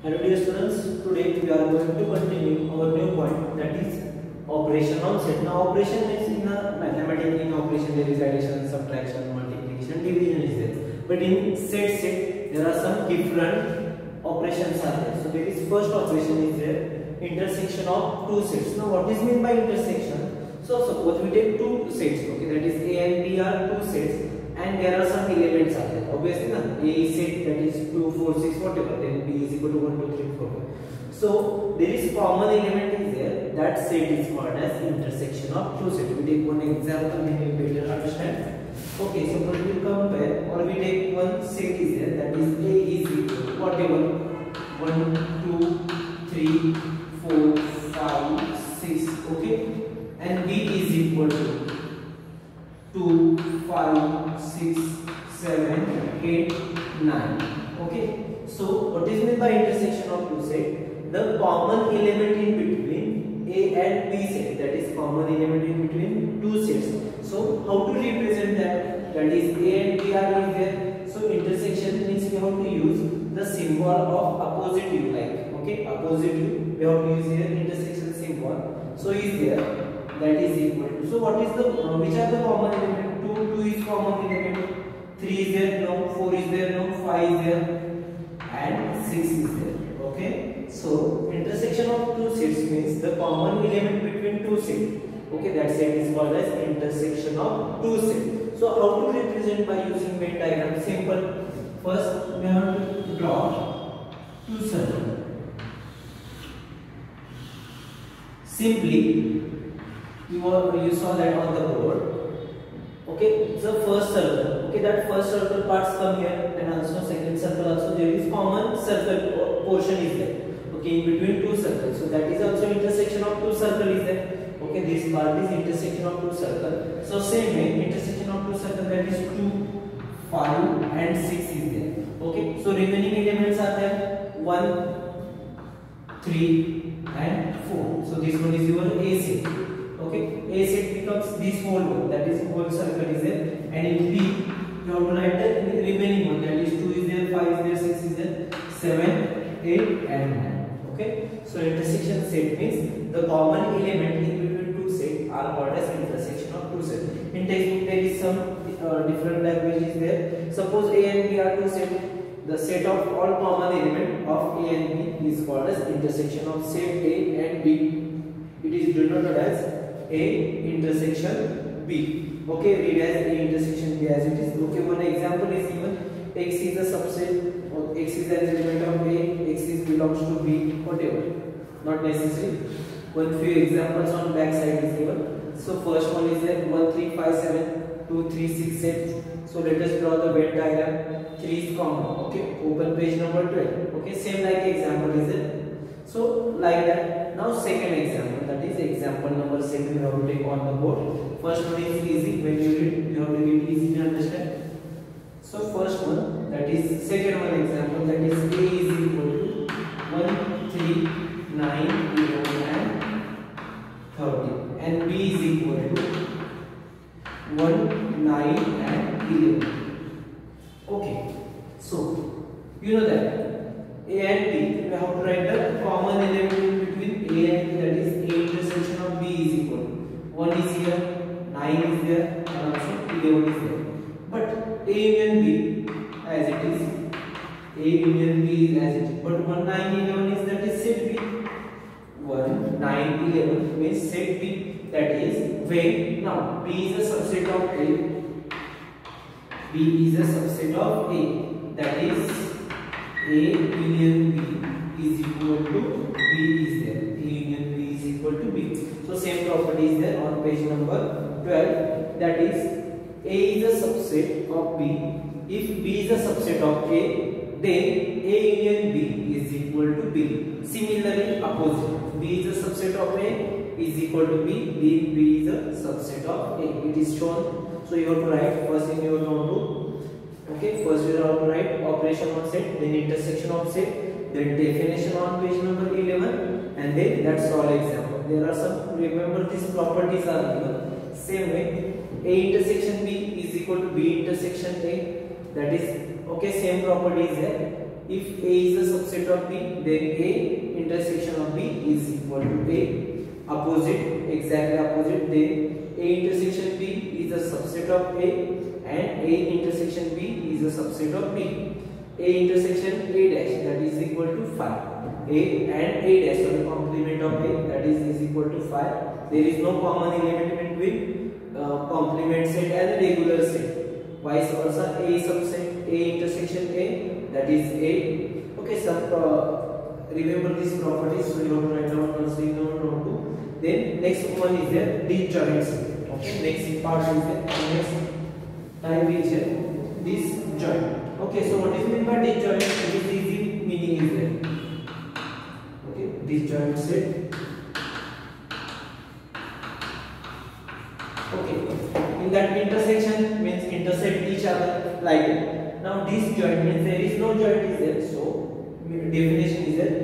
Hello dear students, today we are going to continue our new point, that is operation on set. Now operation is in a mathematical, in operation there is addition, subtraction, multiplication, division is there. But in set there are some different operations are there. So there is first operation is there, intersection of two sets. Now what is meant by intersection? So suppose we take two sets, okay, that is A and B are two sets. And there are some elements are there. Obviously, na, A is set, that is 2, 4, 6, whatever. Then B is equal to 1, 2, 3, 4. So there is common element is there. That set is called as intersection of two sets. We take one example, then we will better understand. Okay, suppose we compare, or we take one set is there. That is A is equal to whatever 1, 2, 3, 4, 5, 6. Okay, and B is equal to 2, 5, 6, 7, 8, 9. Okay. So what is meant by intersection of two sets? The common element in between A and B set. That is common element in between two sets. So how to represent that? That is A and B are there. So intersection means we have to use the symbol of oppositive, like okay, oppositive. We have to use here intersection symbol. So is there. That is equal to. So what is the which are the common element? 2 is common element. 3 is there, no. 4 is there, no. 5 is there, and 6 is there. Okay. So intersection of two sets means the common element between two sets. Okay, that set is called as intersection of two sets. So how to represent by using Venn diagram? Simple. First we have to draw two circles. Simply. You saw that on the board. Okay, the first circle. Okay, that first circle parts come here, and also second circle also there is common circle portion is there. Okay, in between two circles. So that is also intersection of two circle is there. Okay, this part is intersection of two circle. So same way, intersection of two circle, that is 2, 5, and 6 is there. Okay, so remaining elements are there 1, 3, and 4. So this one is your A set. Okay, A set becomes this whole one, that is whole circle is there, and in B you have to write the remaining one, that is 2 is there, 5 is there, 6 is there, 7, 8, and 9. Okay, so intersection set means the common element in between two sets are called as intersection of two sets. In textbook there is some different language is there. Suppose A and B are two sets. The set of all common element of A and B is called as intersection of set A and B. It is denoted as A intersection B. Okay, read as A intersection B as it is. Okay, one example is given. X is a subset, or X is an element of A, X is belongs to B, whatever. Not necessary. One few examples on back side is given. So first one is there 1, 3, 5, 7, 2, 3, 6 sets. So let us draw the Venn diagram. 3 is common. Okay, open page number 12. Okay, same like example is there. So like that. Now second example, that is example number 7 we have to take on the board. First one is easy. When you read, you have to get easy to understand. So first one, that is second one example, that is A is equal to 1, 3, 9, 11, and 30, and B is equal to 1, 9, and 11. Okay, so you know that A and B, we have to write the common element in between A and B, that is A intersection of B is equal to 1 is here, 9 is there, and also 11 is there. But A union B as it is, A union B is as it is. But 1, 9, 11 is, that is set B. 1, 9, 11 means set B. That is when now B is a subset of A. B is a subset of A. That is A union B is equal to B is there. A union B is equal to B. So same property is there on page number 12. That is A is a subset of B. If B is a subset of A, then A union B is equal to B. Similarly, opposite. B is a subset of A is equal to B. B is a subset of A. It is shown. So you have to write first in your notebook. Okay, first we have to write operation on set, then intersection of set, then definition on page number 11, and then that's all example. There are some, remember these properties are given. Same way, A intersection B is equal to B intersection A. That is okay, same property is there. If A is a subset of B, then A intersection of B is equal to A. Opposite, exactly opposite, then A intersection B is a subset of A and A intersection B is a subset of B. A intersection A dash, that is equal to phi. A and A dash, so the complement of A, that is equal to phi. There is no common element between complement set and regular set. Vice versa, A subset A intersection A, that is A. Okay, remember these properties, so you have to write down also in note 2. Then next one is there disjoint set. Okay, next part is there, next type is here disjoint. Okay, so what is meant by disjoint? It is easy meaning is there. Okay, disjoint set. Okay, in that intersection means intersect each other like that. Now disjoint means there is no joint is there. So definition is there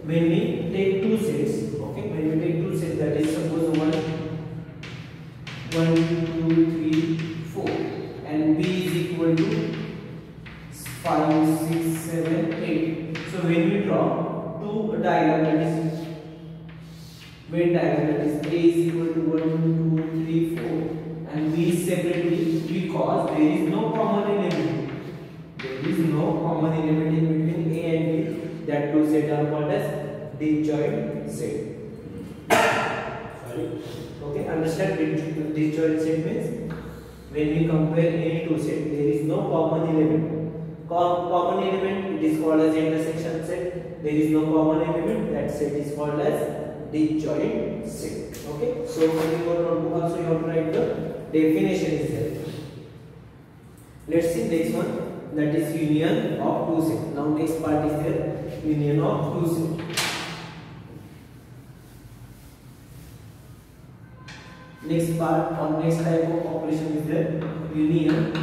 when we take two sets. Okay, when we take two sets, that is suppose 1, 2, 3, 4, and B is equal to 5, 6, 7, 8. So when we draw two diagram, that is Venn diagram, that is A is equal to 1, 2, 3, 4, and B is separately, because there is no common element. There is no common element in between A and B. That two sets are called as disjoint set. Sorry. Okay, understand disjoint set means when we compare any two sets, there is no common element. Common element, it is called as intersection set. There is no common element, that set is called as disjoint set. Okay, so in your notebook also you have to write the definition is there. Let's see next one, that is union of two sets. Now next part is there, union of two sets. Next part or next type of operation is there, union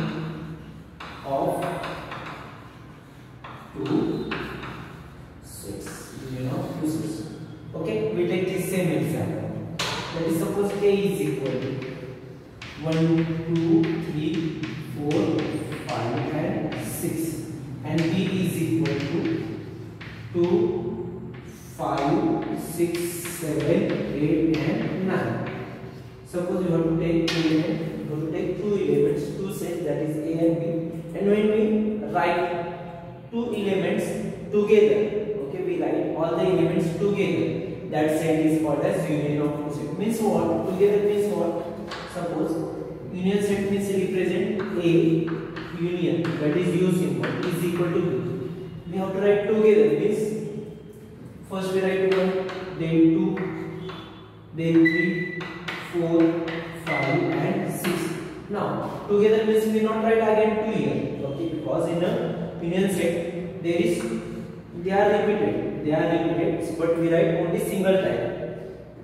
of two sets. Union of two sets. Okay, we take this same example. That is suppose A is equal to 1, 2, 3, 4, 5 and 6, and B is equal to 2, 5, 6, 7, 8 and 9. Suppose you have to take two elements, two sets, that is A and B, and when we write two elements together, okay, we write all the elements together, that set is called as union of two sets. Means what? Together means what? Suppose union set means represent A union, that is U symbol, is equal to B. We have to write together, means first we write 1, then 2, then 3, 4, 5 and 6. Now together means we not write again 2 here, okay, because in a union set they are repeated, but we write only single time.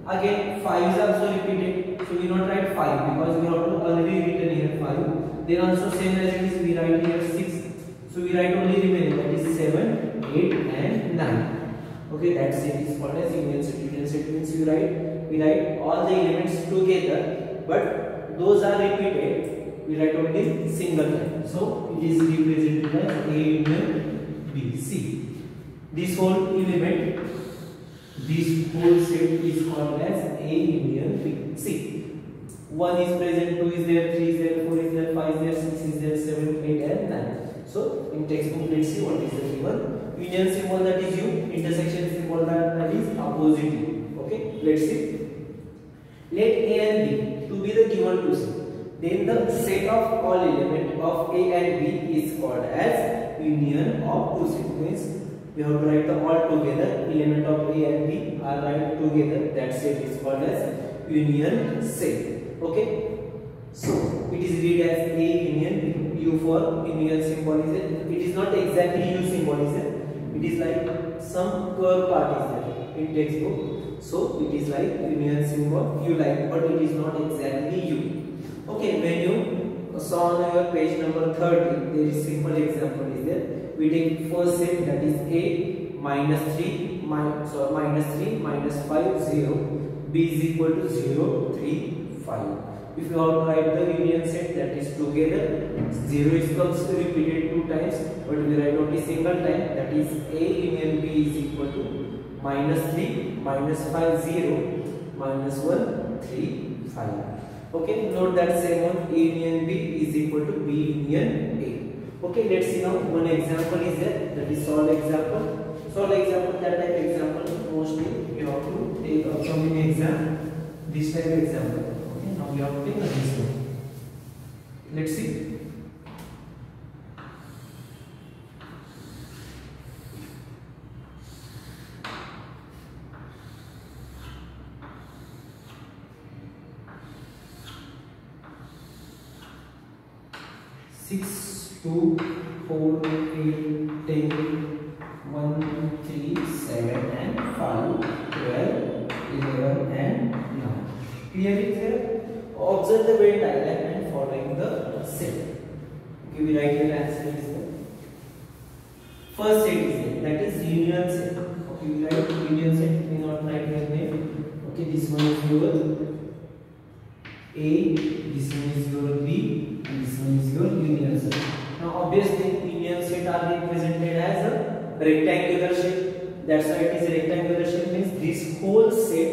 Again 5 is also repeated, so we not write 5 because we have to already written here 5. Then also same as it is, we write here 6, so we write only remaining, that is 7, 8 and 9. Okay, that set is called as union set. Union set means we write all the elements together, but those are repeated, we write only single time. So it is represented as A union B. C. This whole element, this whole set is called as A union B. See, 1 is present, 2 is there, 3 is there, 4 is there, 5 is there, 6 is there, 7, 8 and 9. So in textbook, let's see what is the given. Union symbol, that is U, intersection symbol, that is opposite U. Okay, let's see. Let A and B to be the given two sets. Then the set of all elements of A and B is called as union of two sets. Means we have to write the all together, element of A and B are write together, that set is called as union set. Okay, so it is read as A union B. U for union symbol is there. It is not exactly U symbol is there. It is like some curve part is there in textbook, so it is like union symbol U like, but it is not exactly U. Okay, when you saw on your page number 30, there is simple example is there. We take first set, that is A minus 3 minus 5 0, B is equal to 0 3 5. If you have to write the union set, that is together, 0 is comes repeated 2 times, but we write only a single time, that is A union B is equal to -3, -5, 0, -1, 3, 5. Okay, note that same one, A union B is equal to B union A. Okay, let's see now one example is there, that is solve example. Solve example, that type example mostly you have to take upcoming exam, this type example. Okay, now we have to take this one. Let's see. Six, 2, 4, 8, 10, 1, 3, 7 and 5, 12, 11 and 9. Clear is there? Observe the weight diagram and following the set. Okay, we write your answer is there. First set is there, that is union set. Okay, we write union set, we not write your name. Okay, this one is your A, this one is your B, and this one is your union set. Now obviously union set are represented as a rectangular shape. That's why it is a rectangular shape, means this whole set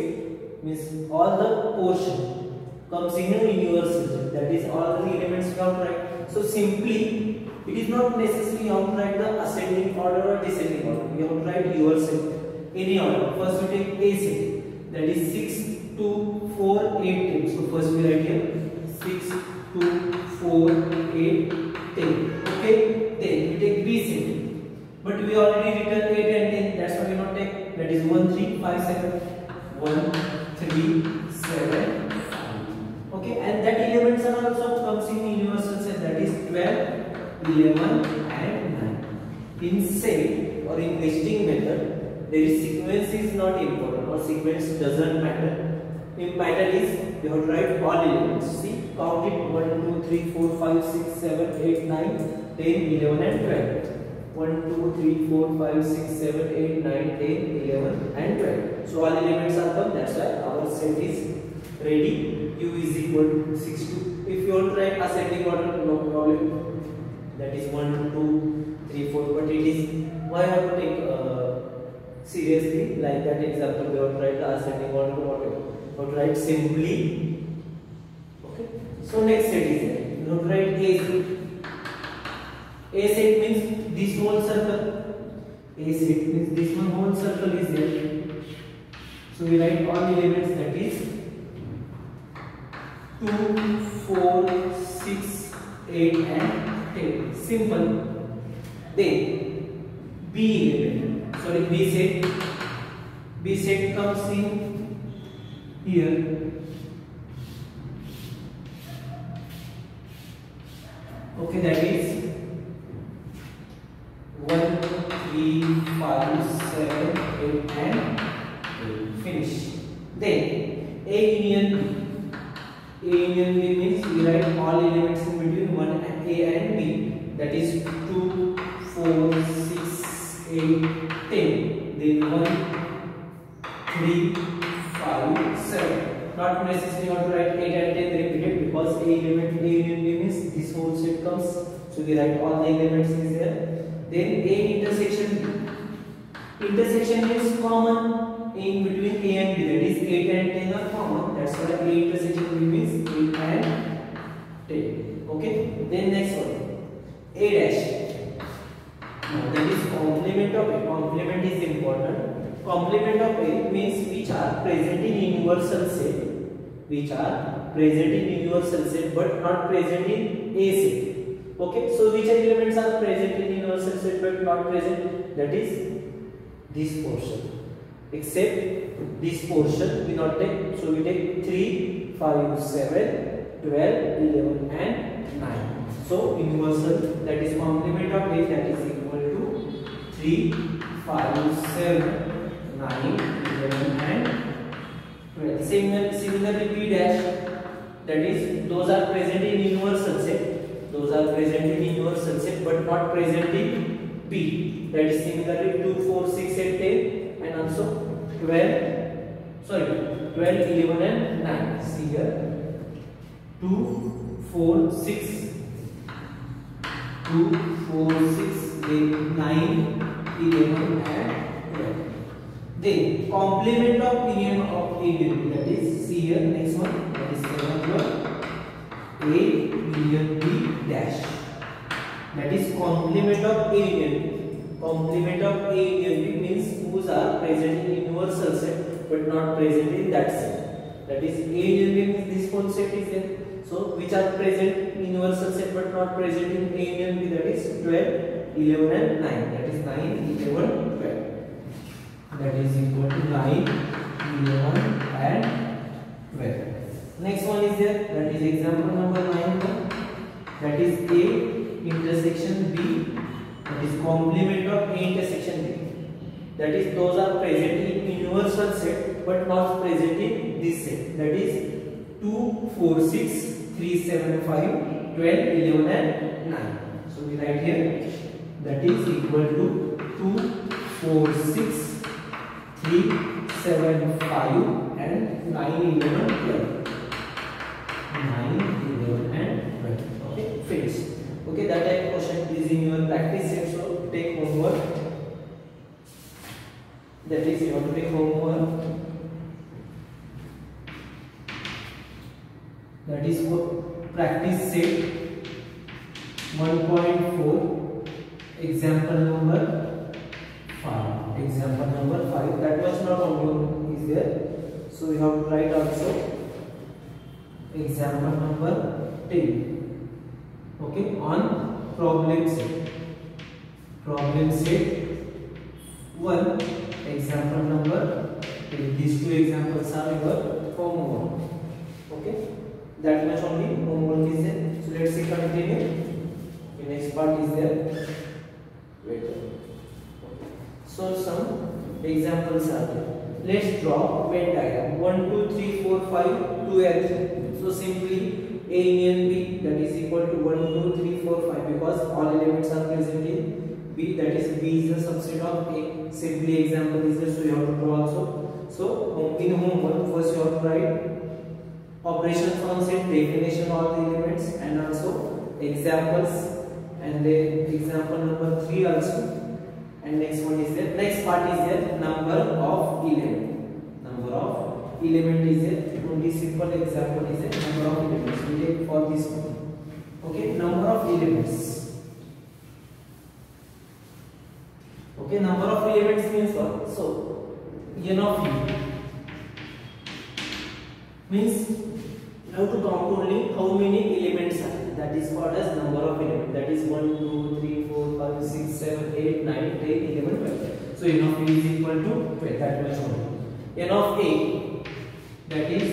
means all the portion comes in a universal set. That is all the elements we have to write. So simply it is not necessary you have to write the ascending order or descending order. You have to write your set any order. First we take A set, that is 6, 2, 4, 8, 10. So first we write here 6, 2, 4, 8, 10. Okay, then we take B set, but we already written 8 and 10. That's why we not take. That is 1, 3, 5, 7. 1, 3, 7, 5. Okay, and that elements are also comes in universal set, that is 12, 11 and 9. In set or in nesting method, there is sequence is not important or sequence doesn't matter. In matter is you have to write all elements. See, count it 1, 2, 3, 4, 5, 6, 7, 8, 9, 10, 11 and 12. 1, 2, 3, 4, 5, 6, 7, 8, 9, 10, 11 and 12. So all elements are come. That's why our set is ready. U is equal to 6 2. If you want to write ascending order, no problem. That is 1, 2, 3, 4. But it is why I have to take seriously like that example. We have to write the ascending order, whatever. But write simply. Okay. So next set is there. You have to write A set. A set means this whole circle. A set means this one whole circle is there. So we write all elements, that is 2, 4, 6, 8 and 10. Simple. Then B set. B set comes in here. Okay, that is 1, 3, 5, 7, 8 and 8. Finish. Then A union B. A union B means we write all elements in between 1 and A and B. That is 2, 4, 6, 8, 10. Then 1, 3, 5, 7. Not necessarily you have to write 8 and 10 repeated, because A element A union B means this whole set comes. So we write all the elements is there. Then A intersection B. Intersection is common in between A and B. That is 8 and 10 are common. That's why A intersection B means 8 and 10. Okay. Then next one, A dash. Now that is complement of A. Complement is important. Complement of A means which are present in universal set. Which are present in universal set but not present in A set. Okay, so which elements are present in universal set but not present? That is this portion. Except this portion we not take. So we take 3, 5, 7, 12, 11 and 9. So universal, that is complement of A, that is equal to 3, 5, 7, 9, 11 and 12. Similarly B dash, that is those are present in universal set. Those are present in universal set but not present in B. That is similarly 2, 4, 6, 8, 10 and also 12, 11 and 9. See here, 2, 4, 6, 2, 4, 6, 9, 11 and 12. Then complement of union of A union B, that is see here next one, that is 7 A union B dash. That is complement of A union B. Complement of A union B means whose are present in universal set but not present in that set. That is A union B means this whole set is there. So which are present in universal set but not present in A union B, that is 12, 11 and 9. That is 9, 11, 12. That is equal to 9, 11 and 12. Next one is there, that is example number 9. That is A intersection B, that is complement of A intersection B. That is those are present in universal set but not present in this set. That is 2, 4, 6, 3, 7, 5, 12, 11 and 9. So we write here that is equal to 2, 4, 6, 3, 7, 5 and 9, 11, 12. 9, 11 and 12. Okay, finish. Okay, that type of question is in your practice set, so take homework. That is you have to take homework. That is for practice set 1.4, example number 5. Example number 5. That was not only is there, so we have to write also example number 10. Okay, on problem set. Problem set 1, example number 10. These two examples are your homework. Okay, that much only homework is there. So let's see, continue. The next part is there. Wait. So some examples are there. Let's draw Venn diagram. 1, 2, 3, 4, 5, 2 and 3. So simply A union B, that is equal to 1, 2, 3, 4, 5, because all elements are present in B. That is B is the subset of A. Simply example is there, so you have to draw also. So in homework, first you have to write operations on set, definition of all the elements, and also examples, and then example number 3 also. And next one is there. Next part is there. Number of element. Number of element is there. Only simple example is there. Number of elements. We take for this one. Okay. Number of elements. Okay. Number of elements means what? So n of u means you have to count only how many elements are. That is called as number of elements. That is 1, 2, 3, 4, 5, 6, 7, 8, 9, 10, 11, 12. So n of u is equal to 12. That much only. N of a, that is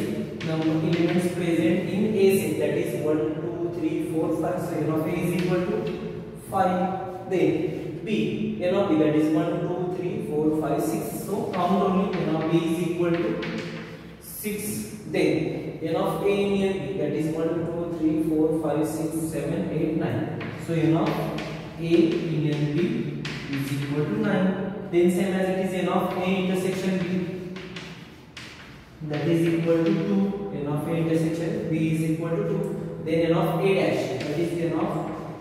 number of elements present in A set. That is 1, 2, 3, 4, 5. So n of a is equal to 5. Then b, n of b, that is 1, 2, 3, 4, 5, 6. So count only. N of b is equal to 6. Then n of a union b, that is 1, 2, 3, 4, 5, 6, 7, 8, 9. So n of a union b is equal to 9. Then same as it is n of a intersection b, that is equal to 2. N of a intersection b is equal to 2. Then n of a dash, that is n of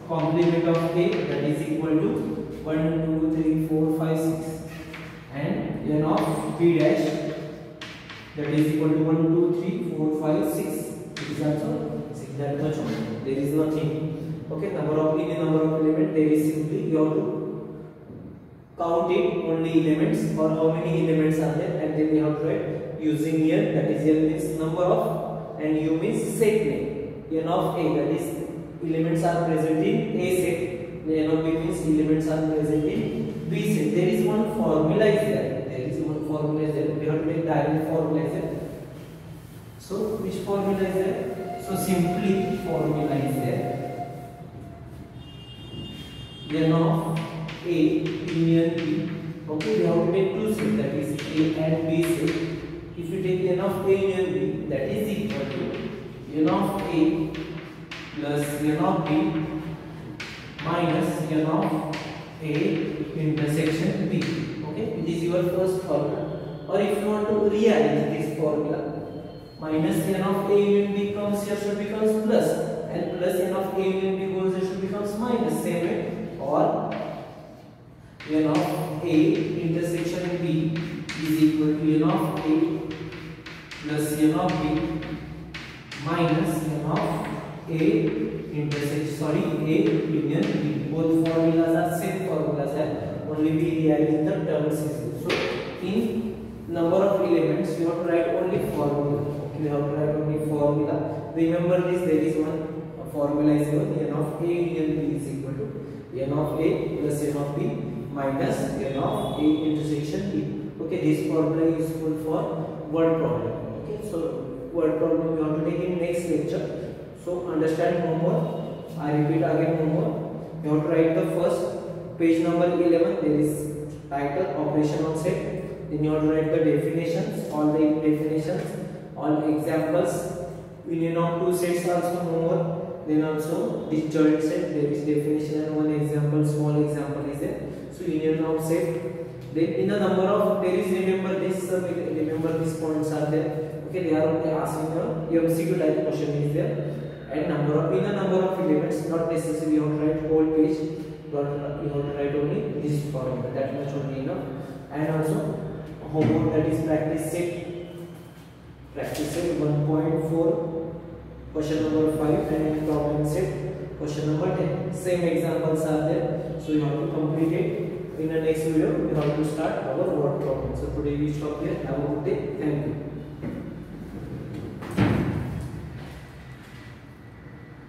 complement of a, that is equal to 1, 2, 3, 4, 5, 6. And n of b dash, that is equal to 1, 2, 3, 4, 5, 6. It is also 6. That much only. There is nothing. Okay, number of element. There is simply you have to count it only elements or how many elements are there, and then you have to write using here. That is here means number of, and u means set name. N of a, that is elements are present in A set. The n of b means elements are present in B set. There is one formula is there. Formula is there. We have to make direct formula is there. So which formula is there? So simply formula is there. N of a union b. Okay, we have to make two sets, that is A and B set. If you take n of a union b, that is equal to n of a plus n of b minus n of a intersection b. Okay, it is your first formula. Or if you want to rearrange this formula, minus n of a union b comes here should becomes plus, and plus n of a union b goes here should becomes minus. Same way. Or n of A intersection B is equal to n of A plus n of B minus n of A intersection A union B. Both formulas are same formulas hai, only we rearrange the terms. So in number of elements you have to write only formula. Okay, you have to write only formula. Remember this, there is one formula is given, n of A union B is equal to n of A plus n of B minus n of A intersection B. Okay, this formula is useful for word problem. Okay, so word problem you have to take in next lecture. So understand homework. I repeat again homework. You have to write the first page number 11. There is title operation on set. Then you have to write the definitions, all the definitions, all examples. Union of two sets also homework. Then also this joint set. There is definition and one example, small example is there. So union of set. Then in a number of there is remember this points are there. Okay, they are only asking a MCQ type question is there. And number of elements, not necessarily you have to write whole page, but you have to write only this formula, that much only enough. And also homework, that is practice set 1.4 question number 5 and problem set question number 10. Same examples are there, so you have to complete it. In the next video you have to start our word problem. So today we stop here. Have a good day. Thank you.